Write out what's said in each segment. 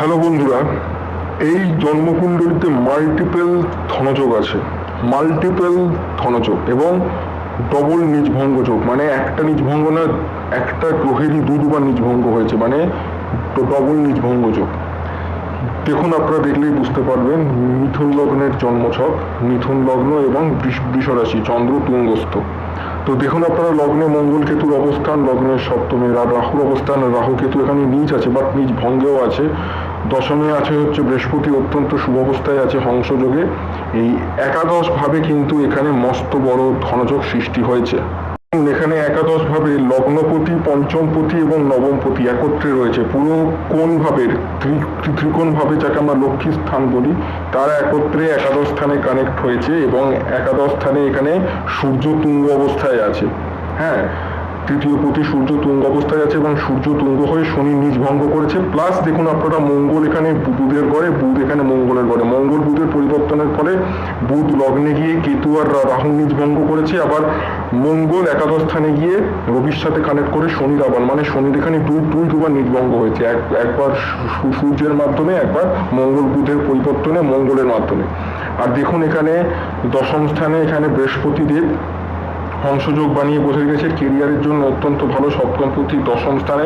Hello বন্ধুরা, এই জন্মকুণ্ডলিতে মাল্টিপল ধনযোগ আছে। মাল্টিপল ধনযোগ এবং ডবল নিজভঙ্গ যোগ, মানে একটা নিজভঙ্গ না, একটা গ্রহেরই দুবার নিজভঙ্গ হয়েছে, মানে ডবল নিজভঙ্গ যোগ। দেখুন, আপনারা দেখলেই বুঝতে পারবেন। মিথুন লগ্নের জন্মছক, মিথুন লগ্ন এবং বৃষ রাশি, চন্দ্র তুঙ্গস্থ। তো দেখুন আপনারা, লগ্নে মঙ্গল কেতুর অবস্থান, লগ্নের সপ্তমে রাহুর অবস্থান। রাহু কেতু এখানে নিচ আছে, বাট নিচ ভঙ্গেও আছে। দশমে আছে হচ্ছে বৃহস্পতি, অত্যন্ত শুভ অবস্থায় আছে হংসযোগে। এই একাদশ ভাবে কিন্তু এখানে মস্ত বড় ধনযোগ সৃষ্টি হয়েছে। এখানে একাদশ ভাবে লগ্নপতি, পঞ্চমপতি এবং নবমপতি একত্রে রয়েছে। পুরো কোন ভাবের ত্রিকোণ ভাবে, যাকে আমরা লক্ষ্মী স্থান বলি, তারা একত্রে একাদশ স্থানে কানেক্ট হয়েছে এবং একাদশ স্থানে এখানে সূর্য তুঙ্গ অবস্থায় আছে। হ্যাঁ, তৃতীয় পতি সূর্য তুঙ্গ অবস্থায় আছে এবং সূর্য তুঙ্গ হয়ে শনি নিজ ভঙ্গ করেছে। প্লাস দেখুন আপনারা, মঙ্গল এখানে বুধের ঘরে, বুধ এখানে মঙ্গলের ঘরে। মঙ্গল বুধের পরিবর্তনের ফলে বুধ লগ্নে গিয়ে কেতু আর রাহু নিজ ভঙ্গ করেছে। আবার মঙ্গল একাদশ স্থানে গিয়ে রবির সাথে কানেক্ট করে শনির আবার, মানে শনির এখানে দুবার নিজভঙ্গ হয়েছে। একবার সূর্যের মাধ্যমে, একবার মঙ্গল বুধের পরিবর্তনে মঙ্গলের মাধ্যমে। আর দেখুন এখানে দশম স্থানে এখানে বৃহস্পতি দেব হংসযোগ বানিয়ে বসে গেছে। কেরিয়ারের জন্য অত্যন্ত ভালো। সপ্তমপতি দশম স্থানে,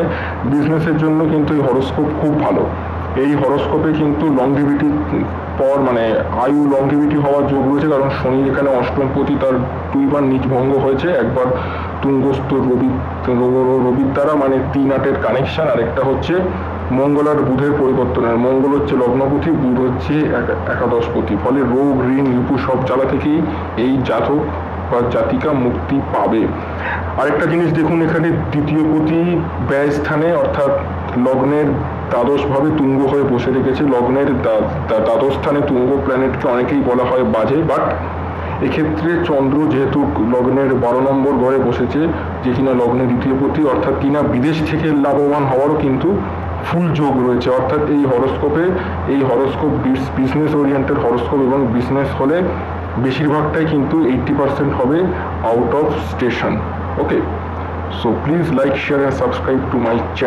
বিজনেসের জন্য কিন্তু এই হরোস্কোপ খুব ভালো। এই হরোস্কোপে কিন্তু লংজিভিটি পর, মানে আয়ু লংজিভিটি হওয়ার যোগ রয়েছে, কারণ শনি এখানে অষ্টমপতি, তার দুইবার নিজ ভঙ্গ হয়েছে। একবার তুঙ্গস্থ রবির দ্বারা, মানে 3-8-এর কানেকশন। আর একটা হচ্ছে মঙ্গল আর বুধের পরিবর্তনের। মঙ্গল হচ্ছে লগ্নপতি, বুধ হচ্ছে একাদশপতি। ফলে রোগ, ঋণ, রিপু সব জ্বালা থেকেই এই জাতক বা জাতিকা মুক্তি পাবে। আরেকটা জিনিস দেখুন, এখানে দ্বিতীয় পতি ব্যয় স্থানে, অর্থাৎ লগ্নের দ্বাদশ ভাবে তুঙ্গ হয়ে বসে রেখেছে। লগ্নের দ্বাদশ স্থানে তুঙ্গ প্ল্যানেটকে অনেকেই বলা হয় বাজে, বাট এক্ষেত্রে চন্দ্র যেহেতু লগ্নের 12 নম্বর ঘরে বসেছে, যে কিনা লগ্নের দ্বিতীয় পতি, অর্থাৎ কিনা বিদেশ থেকে লাভবান হওয়ারও কিন্তু ফুল যোগ রয়েছে। অর্থাৎ এই হরোস্কোপ বিজনেস ওরিয়েন্টেড হরোস্কোপ, এবং বিজনেস হলে বেশিরভাগটাই কিন্তু 80% হবে out of station. Okay, so please like, share and subscribe to my channel.